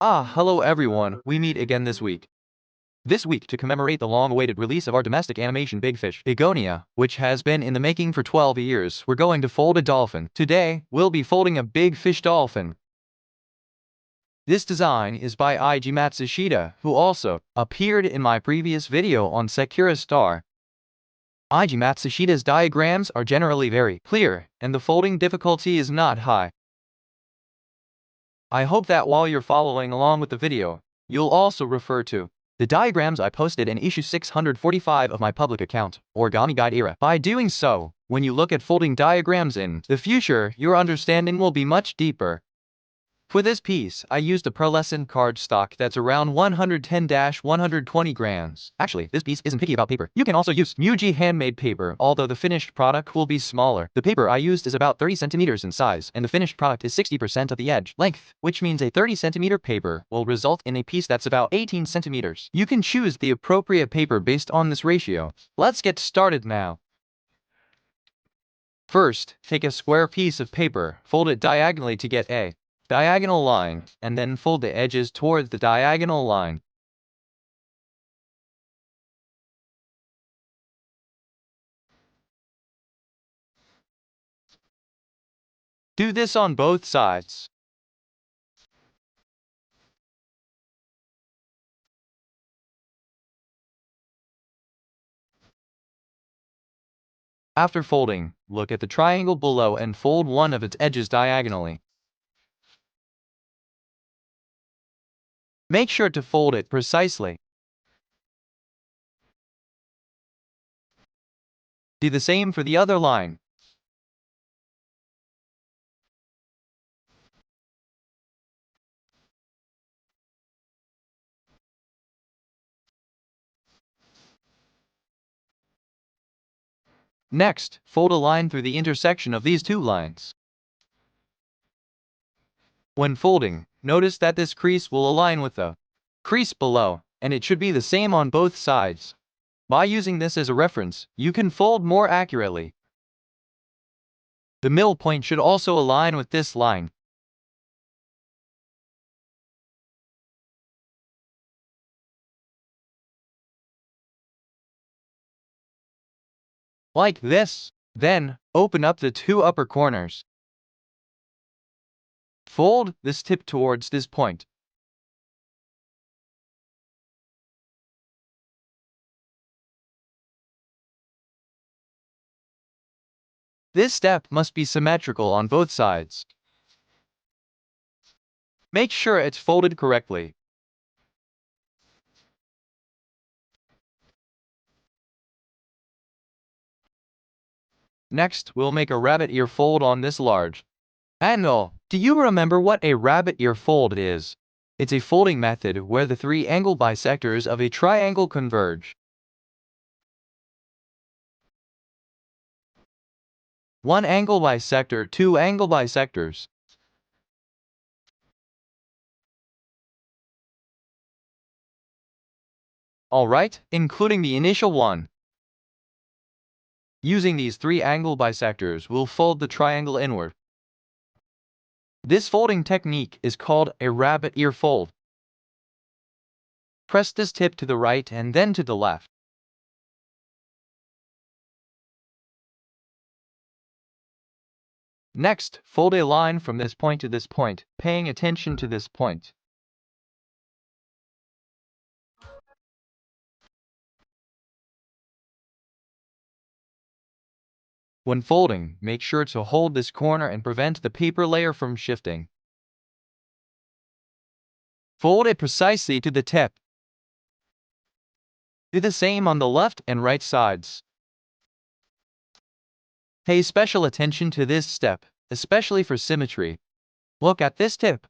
Hello everyone, we meet again this week. This week, to commemorate the long-awaited release of our domestic animation Big Fish Begonia, which has been in the making for 12 years, we're going to fold a dolphin. Today, we'll be folding a big fish dolphin. This design is by Eiji Matsushita, who also appeared in my previous video on Sakura Star. Eiji Matsushita's diagrams are generally very clear, and the folding difficulty is not high. I hope that while you're following along with the video, you'll also refer to the diagrams I posted in issue 645 of my public account, Origami Guide Era. By doing so, when you look at folding diagrams in the future, your understanding will be much deeper. For this piece, I used a pearlescent cardstock that's around 110-120 grams. Actually, this piece isn't picky about paper. You can also use Muji handmade paper, although the finished product will be smaller. The paper I used is about 30 centimeters in size, and the finished product is 60% of the edge length, which means a 30 centimeter paper will result in a piece that's about 18 centimeters. You can choose the appropriate paper based on this ratio. Let's get started now. First, take a square piece of paper, fold it diagonally to get a diagonal line, and then fold the edges towards the diagonal line. Do this on both sides. After folding, look at the triangle below and fold one of its edges diagonally. Make sure to fold it precisely. Do the same for the other line. Next, fold a line through the intersection of these two lines. When folding, notice that this crease will align with the crease below, and it should be the same on both sides. By using this as a reference, you can fold more accurately. The middle point should also align with this line. Like this. Then, open up the two upper corners. Fold this tip towards this point. This step must be symmetrical on both sides. Make sure it's folded correctly. Next, we'll make a rabbit ear fold on this large angle. Do you remember what a rabbit ear fold is? It's a folding method where the three angle bisectors of a triangle converge. One angle bisector, two angle bisectors. Alright, including the initial one. Using these three angle bisectors, we'll fold the triangle inward. This folding technique is called a rabbit ear fold. Press this tip to the right and then to the left. Next, fold a line from this point to this point, paying attention to this point. When folding, make sure to hold this corner and prevent the paper layer from shifting. Fold it precisely to the tip. Do the same on the left and right sides. Pay special attention to this step, especially for symmetry. Look at this tip.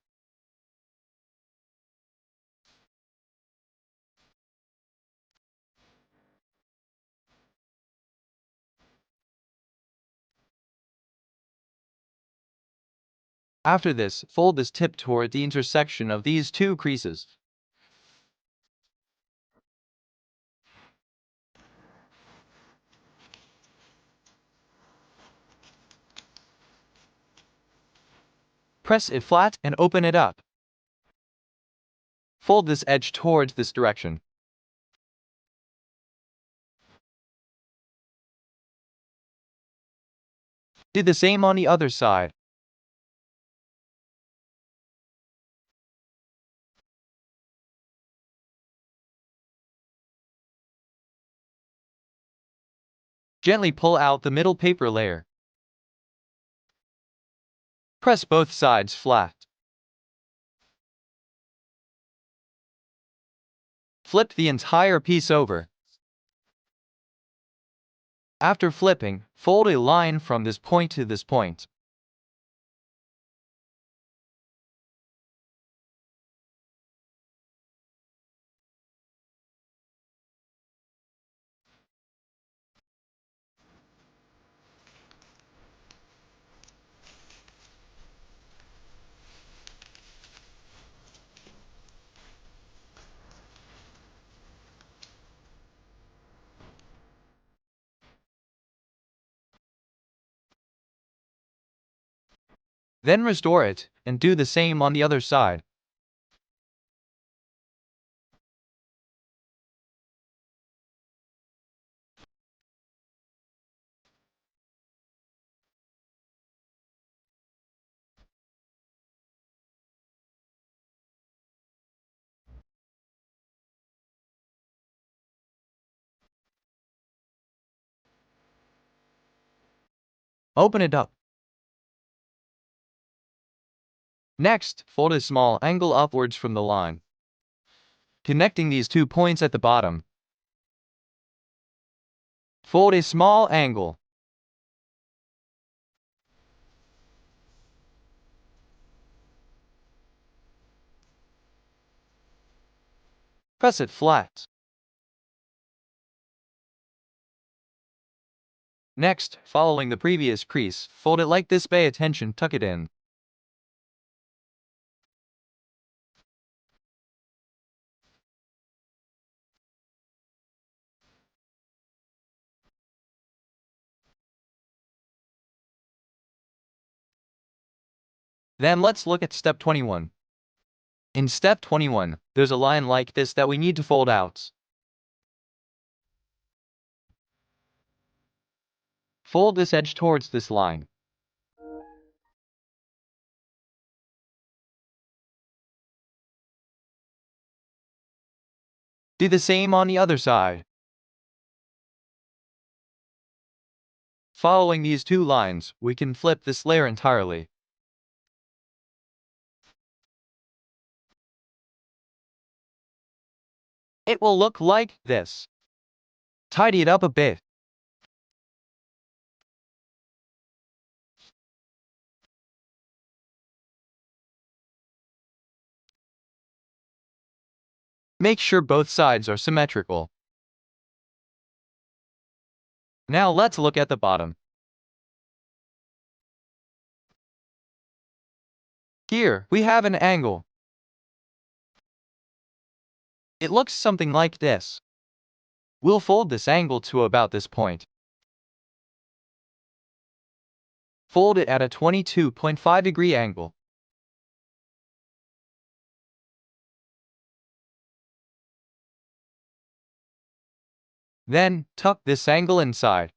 After this, fold this tip toward the intersection of these two creases. Press it flat and open it up. Fold this edge towards this direction. Do the same on the other side. Gently pull out the middle paper layer. Press both sides flat. Flip the entire piece over. After flipping, fold a line from this point to this point. Then restore it, and do the same on the other side. Open it up. Next, fold a small angle upwards from the line, connecting these 2 points at the bottom. Fold a small angle. Press it flat. Next, following the previous crease, fold it like this. Pay attention, tuck it in. Then let's look at step 21. In step 21, there's a line like this that we need to fold out. Fold this edge towards this line. Do the same on the other side. Following these 2 lines, we can flip this layer entirely. It will look like this. Tidy it up a bit. Make sure both sides are symmetrical. Now let's look at the bottom. Here, we have an angle. It looks something like this. We'll fold this angle to about this point. Fold it at a 22.5-degree angle. Then, tuck this angle inside.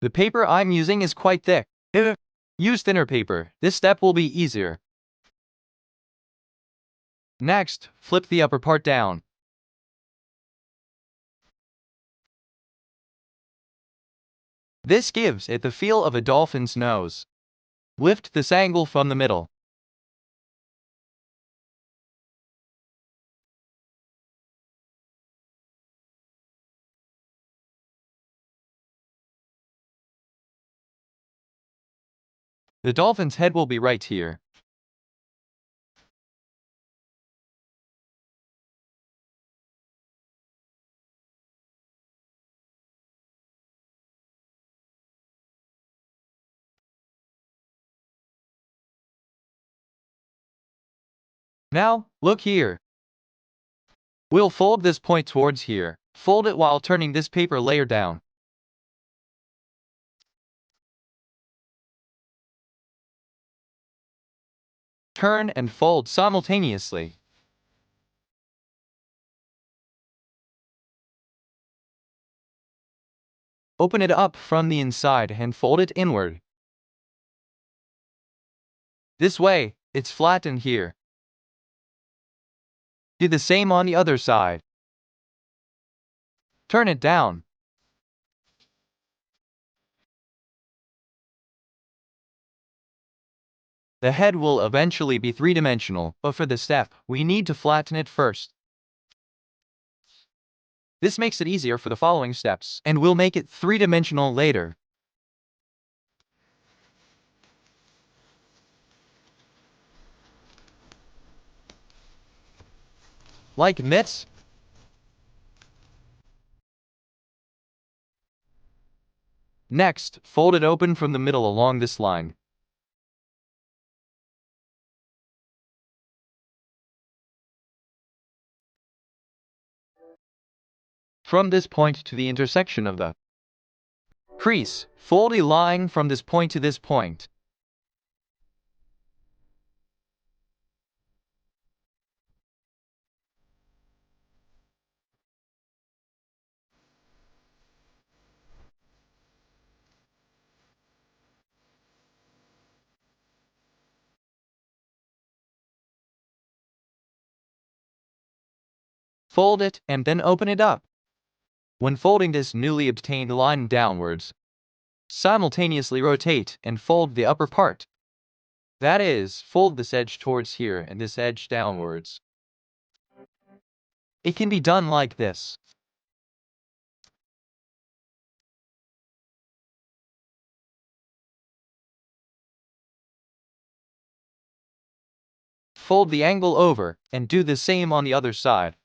The paper I'm using is quite thick. Use thinner paper. This step will be easier. Next, flip the upper part down. This gives it the feel of a dolphin's nose. Lift this angle from the middle. The dolphin's head will be right here. Now, look here. We'll fold this point towards here. Fold it while turning this paper layer down. turn and fold simultaneously. Open it up from the inside and fold it inward. This way, it's flattened here. Do the same on the other side. Turn it down. The head will eventually be three-dimensional, but for this step, we need to flatten it first. This makes it easier for the following steps, and we'll make it three-dimensional later. Like this. Next, fold it open from the middle along this line. From this point to the intersection of the crease, fold a line from this point to this point. Fold it and then open it up. When folding this newly obtained line downwards, simultaneously rotate and fold the upper part. That is, fold this edge towards here and this edge downwards. It can be done like this. Fold the angle over and do the same on the other side.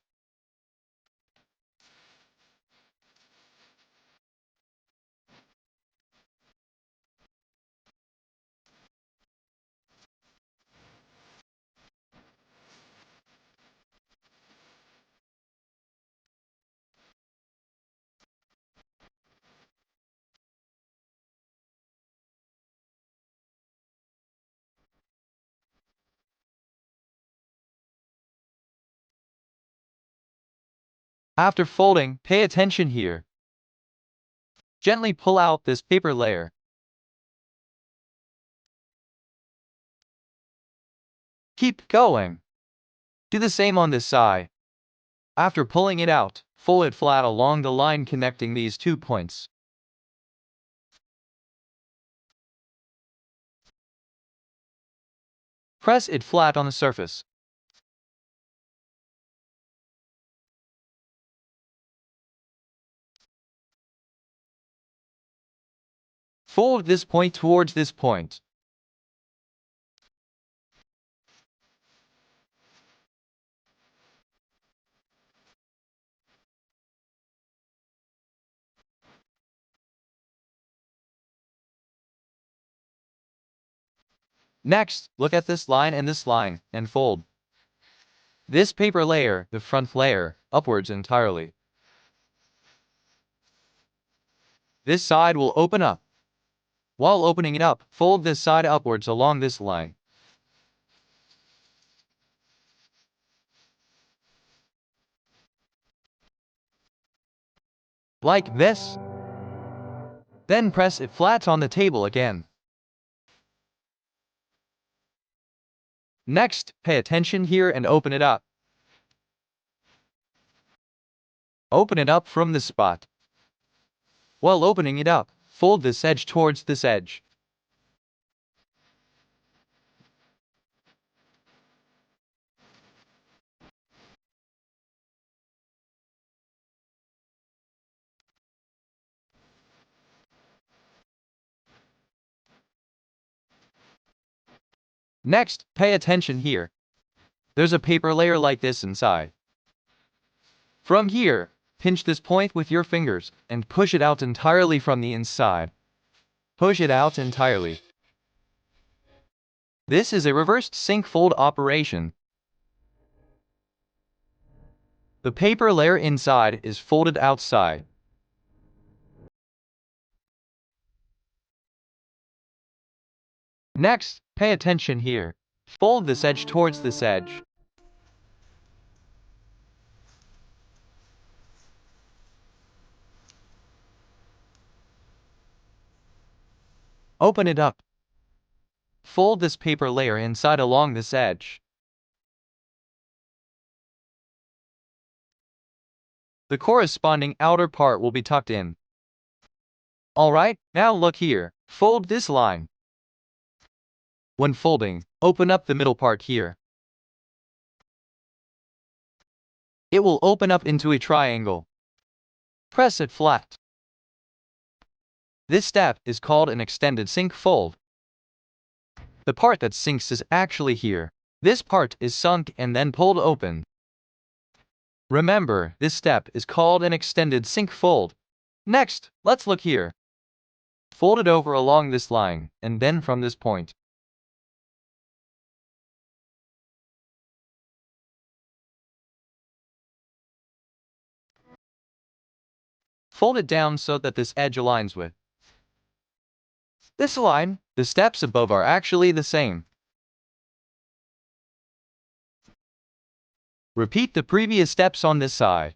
After folding, pay attention here. Gently pull out this paper layer. Keep going. Do the same on this side. After pulling it out, fold it flat along the line connecting these 2 points. Press it flat on the surface. Fold this point towards this point. Next, look at this line and fold this paper layer, the front layer, upwards entirely. This side will open up. While opening it up, fold this side upwards along this line. Like this. Then press it flat on the table again. Next, pay attention here and open it up. Open it up from this spot. While opening it up, fold this edge towards this edge. Next, pay attention here. There's a paper layer like this inside. From here, pinch this point with your fingers and push it out entirely from the inside. Push it out entirely. This is a reversed sink fold operation. The paper layer inside is folded outside. Next, pay attention here. Fold this edge towards this edge. Open it up. Fold this paper layer inside along this edge. The corresponding outer part will be tucked in. Alright, now look here. Fold this line. When folding, open up the middle part here. It will open up into a triangle. Press it flat. This step is called an extended sink fold. The part that sinks is actually here. This part is sunk and then pulled open. Remember, this step is called an extended sink fold. Next, let's look here. Fold it over along this line, and then from this point. Fold it down so that this edge aligns with this line. The steps above are actually the same. Repeat the previous steps on this side.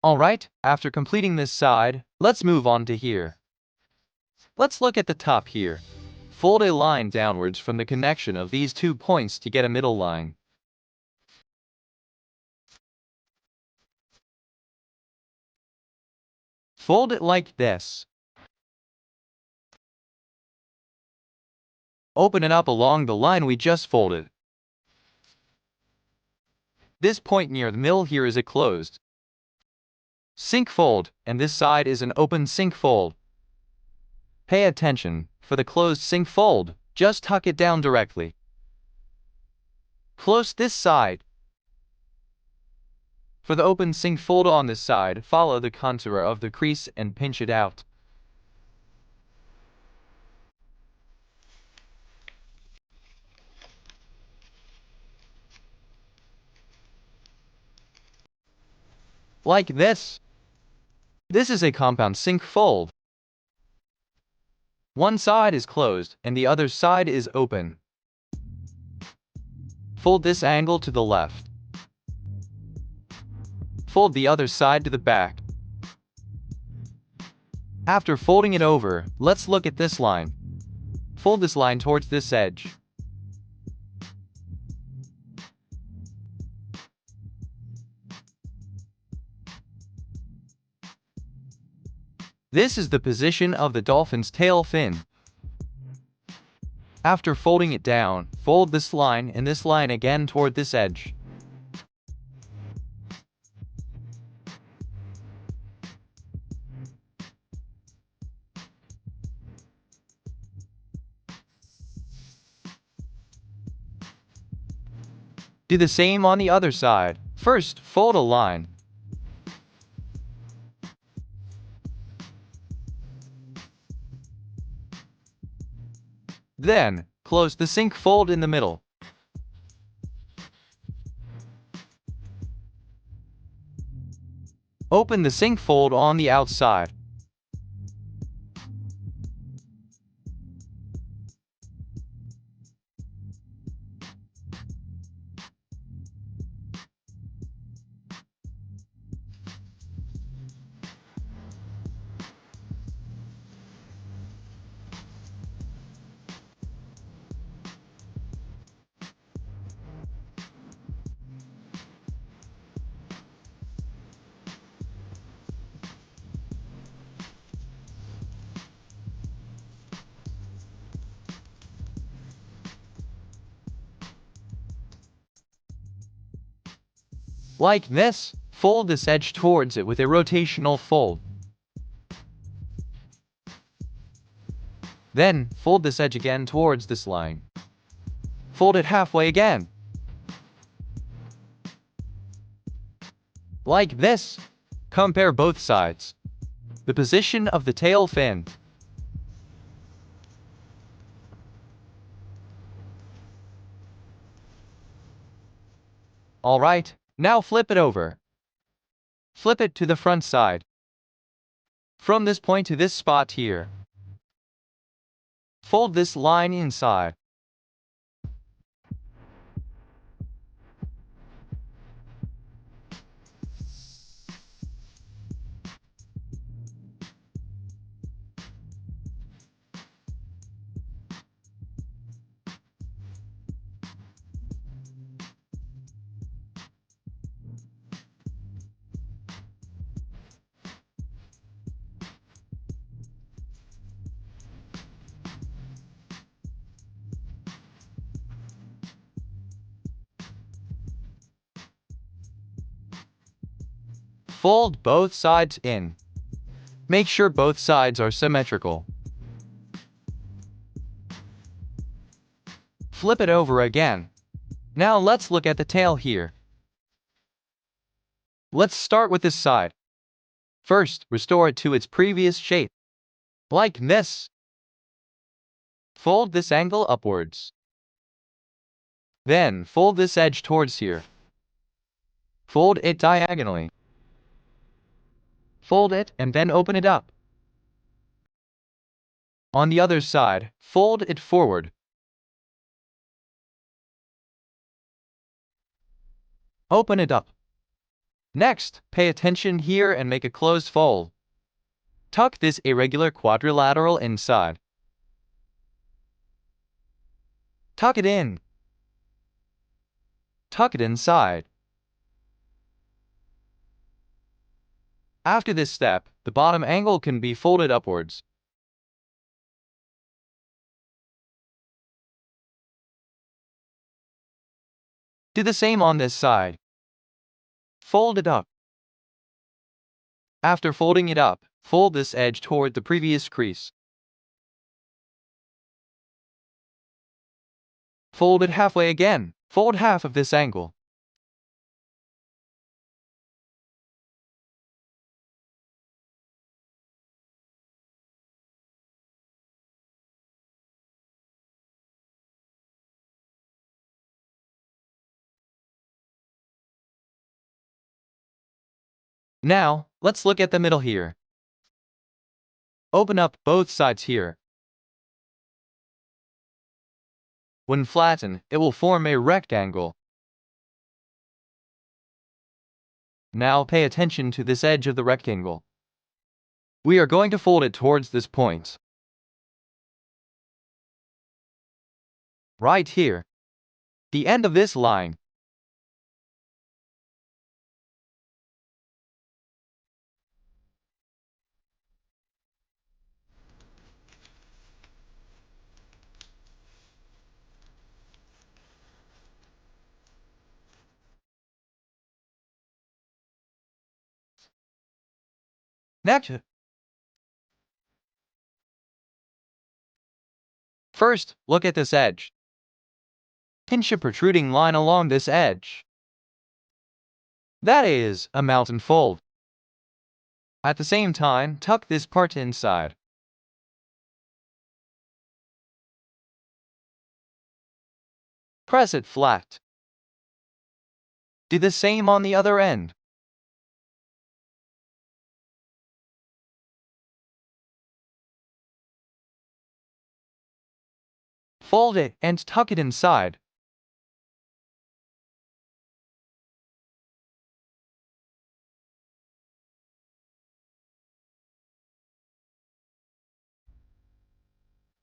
Alright, after completing this side, let's move on to here. Let's look at the top here. Fold a line downwards from the connection of these 2 points to get a middle line. Fold it like this. Open it up along the line we just folded. This point near the middle here is a closed sink fold, and this side is an open sink fold. Pay attention, for the closed sink fold, just tuck it down directly. Close this side. For the open sink fold on this side, follow the contour of the crease and pinch it out. Like this. This is a compound sink fold. One side is closed and the other side is open. Fold this angle to the left. Fold the other side to the back. After folding it over, let's look at this line. Fold this line towards this edge. This is the position of the dolphin's tail fin. After folding it down, fold this line and this line again toward this edge. Do the same on the other side. First, fold a line. Then, close the sink fold in the middle. Open the sink fold on the outside. Like this, fold this edge towards it with a rotational fold. Then, fold this edge again towards this line. Fold it halfway again. Like this. Compare both sides. The position of the tail fin. Alright, now flip it over. Flip it to the front side. From this point to this spot here. Fold this line inside. Fold both sides in. Make sure both sides are symmetrical. Flip it over again. Now let's look at the tail here. Let's start with this side. First, restore it to its previous shape. Like this. Fold this angle upwards. Then, fold this edge towards here. Fold it diagonally. Fold it and then open it up. On the other side, fold it forward. Open it up. Next, pay attention here and make a closed fold. Tuck this irregular quadrilateral inside. Tuck it in. Tuck it inside. After this step, the bottom angle can be folded upwards. Do the same on this side. Fold it up. After folding it up, fold this edge toward the previous crease. Fold it halfway again. Fold half of this angle. Now, let's look at the middle here. Open up both sides here. When flattened, it will form a rectangle. Now pay attention to this edge of the rectangle. We are going to fold it towards this point. Right here. The end of this line. Next, first, look at this edge. Pinch a protruding line along this edge. That is a mountain fold. At the same time, tuck this part inside. Press it flat. Do the same on the other end. Fold it and tuck it inside.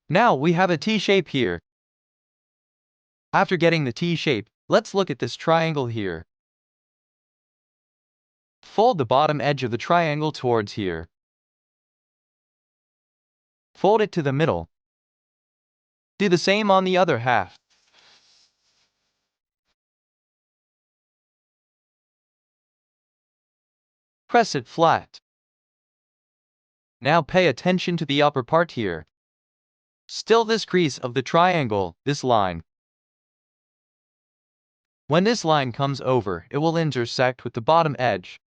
Now we have a T shape here. After getting the T shape, let's look at this triangle here. Fold the bottom edge of the triangle towards here. Fold it to the middle. Do the same on the other half. Press it flat. Now pay attention to the upper part here. Still this crease of the triangle, this line. When this line comes over, it will intersect with the bottom edge.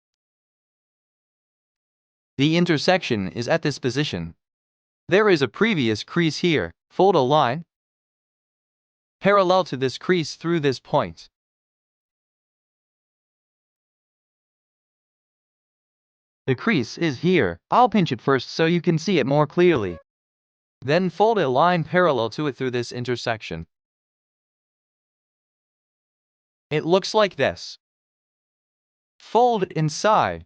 The intersection is at this position. There is a previous crease here. Fold a line parallel to this crease through this point. The crease is here. I'll pinch it first so you can see it more clearly. Then fold a line parallel to it through this intersection. It looks like this. Fold it inside.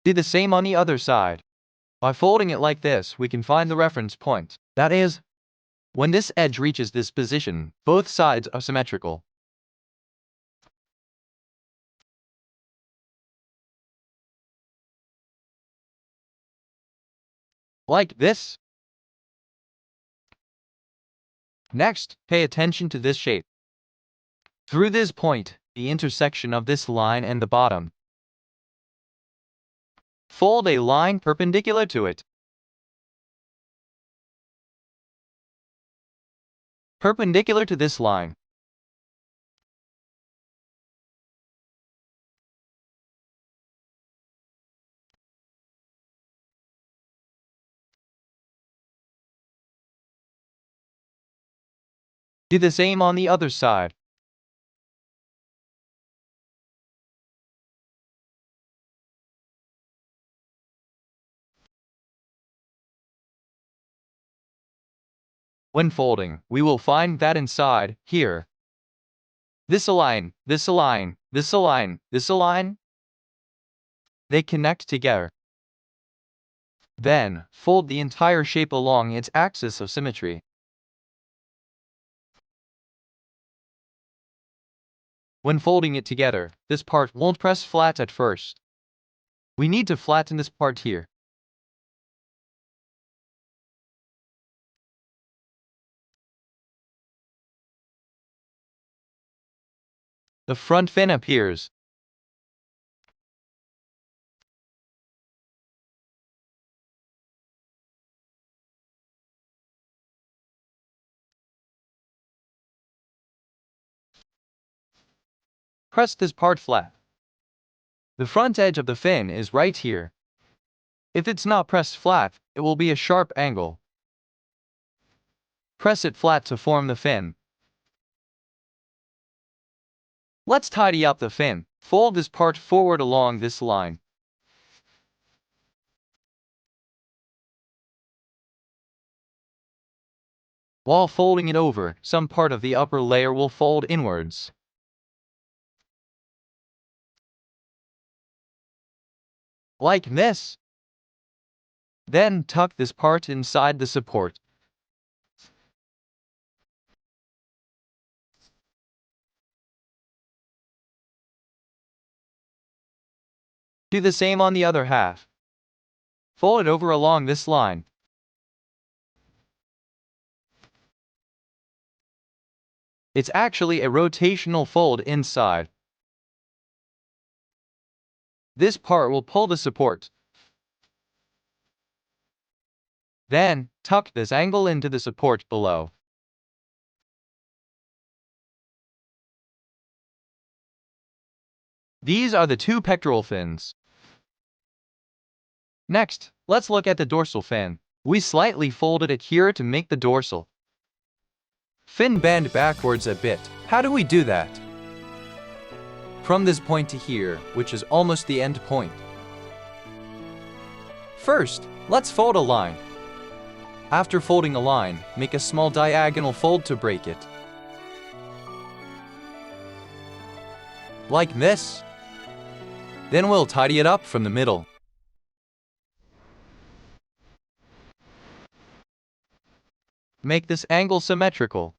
Do the same on the other side. By folding it like this, we can find the reference point. That is, when this edge reaches this position, both sides are symmetrical. Like this. Next, pay attention to this shape. Through this point, the intersection of this line and the bottom. Fold a line perpendicular to it. Perpendicular to this line. Do the same on the other side. When folding, we will find that inside, here. This align, this align, this align, this align. They connect together. Then, fold the entire shape along its axis of symmetry. When folding it together, this part won't press flat at first. We need to flatten this part here. The front fin appears. Press this part flat. The front edge of the fin is right here. If it's not pressed flat, it will be a sharp angle. Press it flat to form the fin. Let's tidy up the fin. Fold this part forward along this line. While folding it over, some part of the upper layer will fold inwards. Like this. Then tuck this part inside the support. Do the same on the other half. Fold it over along this line. It's actually a rotational fold inside. This part will pull the support. Then, tuck this angle into the support below. These are the two pectoral fins. Next, let's look at the dorsal fin. We slightly folded it here to make the dorsal Fin bend backwards a bit. How do we do that? From this point to here, which is almost the end point. First, let's fold a line. After folding a line, make a small diagonal fold to break it. Like this. Then we'll tidy it up from the middle. Make this angle symmetrical.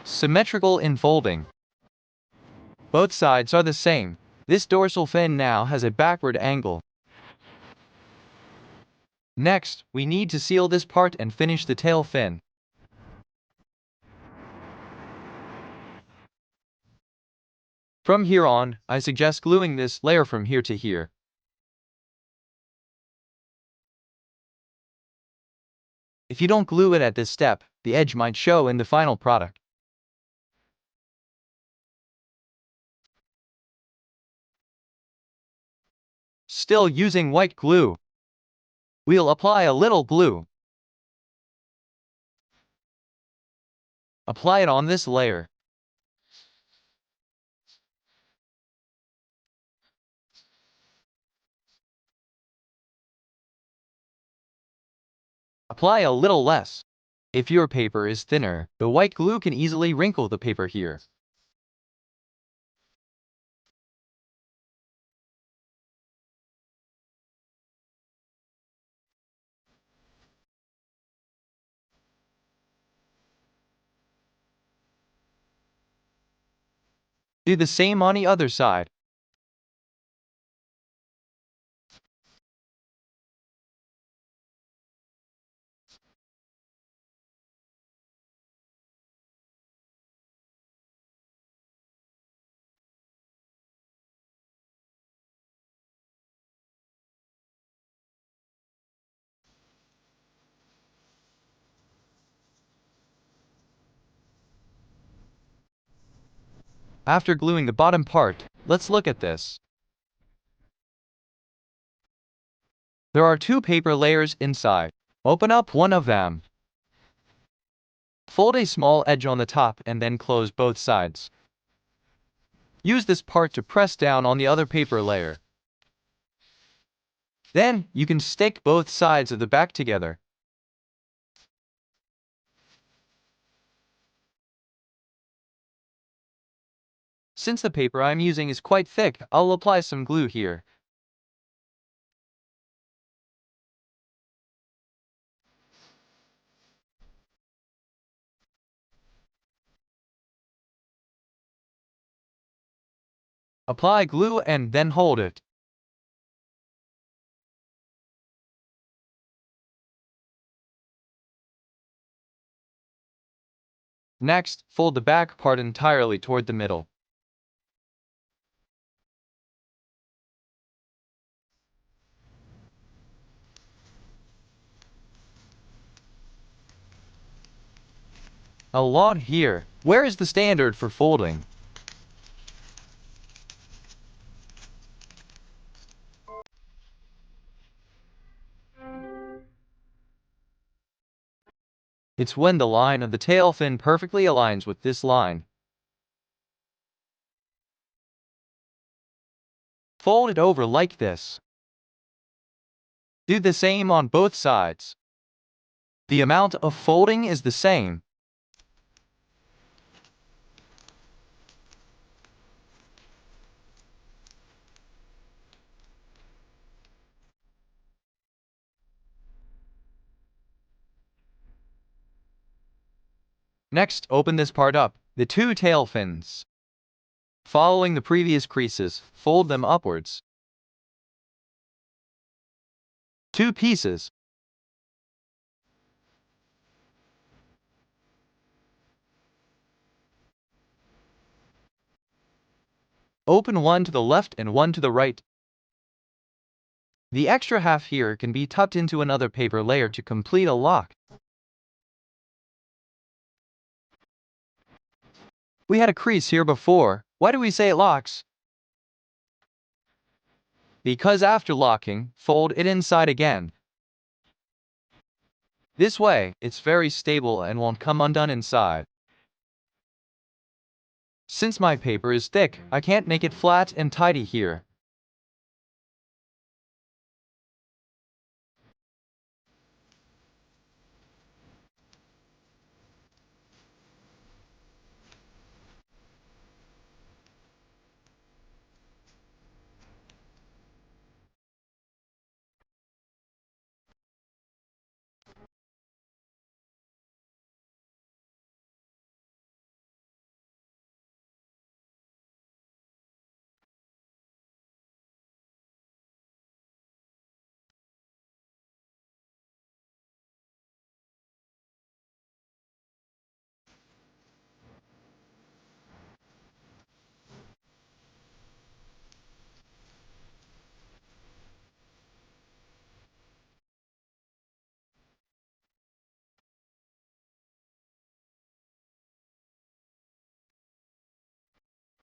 Symmetrical in folding. Both sides are the same. This dorsal fin now has a backward angle. Next, we need to seal this part and finish the tail fin. From here on, I suggest gluing this layer from here to here. If you don't glue it at this step, the edge might show in the final product. Still using white glue. We'll apply a little glue. Apply it on this layer. Apply a little less. If your paper is thinner, the white glue can easily wrinkle the paper here. Do the same on the other side. After gluing the bottom part, let's look at this. There are two paper layers inside. Open up one of them. Fold a small edge on the top and then close both sides. Use this part to press down on the other paper layer. Then, you can stick both sides of the back together. Since the paper I'm using is quite thick, I'll apply some glue here. Apply glue and then hold it. Next, fold the back part entirely toward the middle. A lot here. Where is the standard for folding? It's when the line of the tail fin perfectly aligns with this line. Fold it over like this. Do the same on both sides. The amount of folding is the same. Next, open this part up, the two tail fins. Following the previous creases, fold them upwards. Two pieces. Open one to the left and one to the right. The extra half here can be tucked into another paper layer to complete a lock. We had a crease here before. Why do we say it locks? Because after locking, fold it inside again. This way, it's very stable and won't come undone inside. Since my paper is thick, I can't make it flat and tidy here.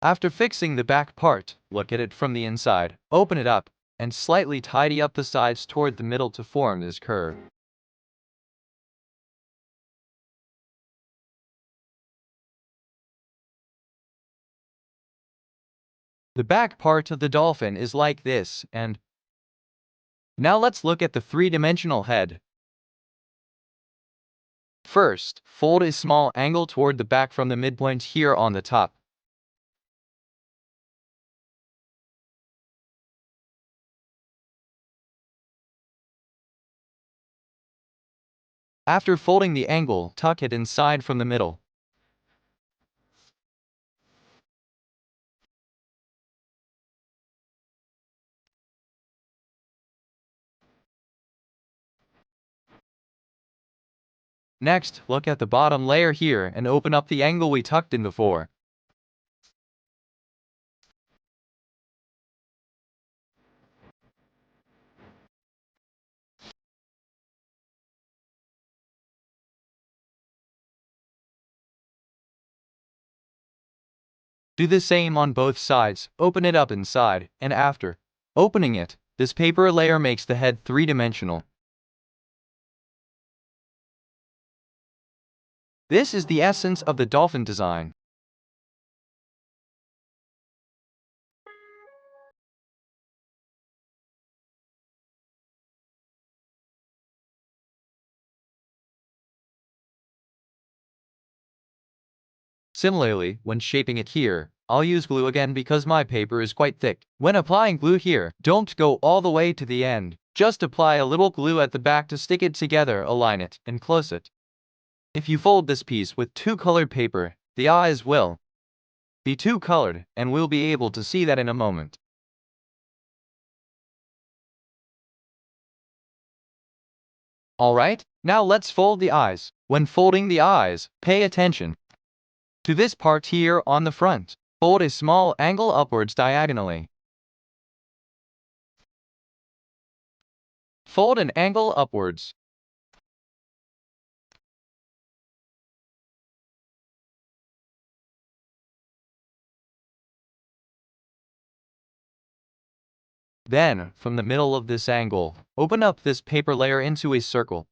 After fixing the back part, look at it from the inside, open it up, and slightly tidy up the sides toward the middle to form this curve. The back part of the dolphin is like this, and now let's look at the three-dimensional head. First, fold a small angle toward the back from the midpoint here on the top. After folding the angle, tuck it inside from the middle. Next, look at the bottom layer here and open up the angle we tucked in before. Do the same on both sides, open it up inside, and after opening it, this paper layer makes the head three-dimensional. This is the essence of the dolphin design. Similarly, when shaping it here, I'll use glue again because my paper is quite thick. When applying glue here, don't go all the way to the end. Just apply a little glue at the back to stick it together, align it, and close it. If you fold this piece with two-colored paper, the eyes will be two-colored, and we'll be able to see that in a moment. Alright, now let's fold the eyes. When folding the eyes, pay attention to this part here on the front. Fold a small angle upwards diagonally. Fold an angle upwards. Then, from the middle of this angle, open up this paper layer into a circle.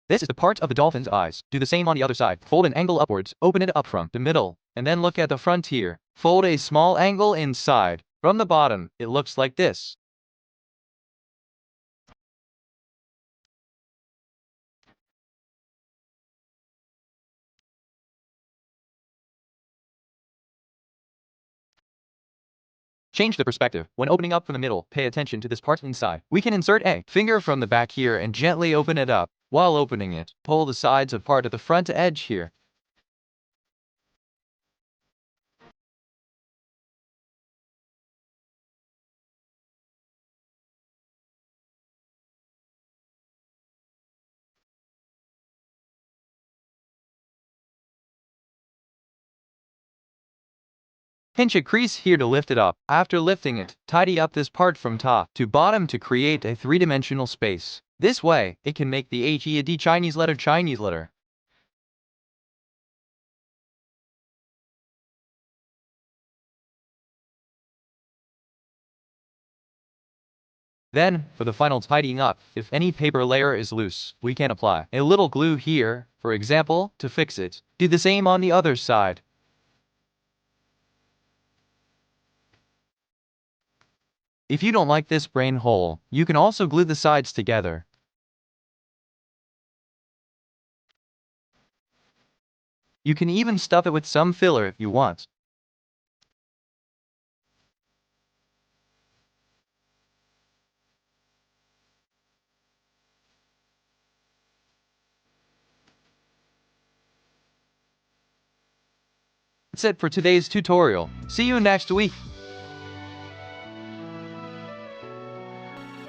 This is the part of the dolphin's eyes. Do the same on the other side. Fold an angle upwards, open it up from the middle, and then look at the front here. Fold a small angle inside. From the bottom, it looks like this. Change the perspective. When opening up from the middle, pay attention to this part inside. We can insert a finger from the back here and gently open it up. While opening it, pull the sides apart at the front edge here. Pinch a crease here to lift it up. After lifting it, tidy up this part from top to bottom to create a three-dimensional space. This way, it can make the H-E-A-D Chinese letter. Then, for the final tidying up, if any paper layer is loose, we can apply a little glue here, for example, to fix it. Do the same on the other side. If you don't like this brain hole, you can also glue the sides together. You can even stuff it with some filler if you want. That's it for today's tutorial. See you next week.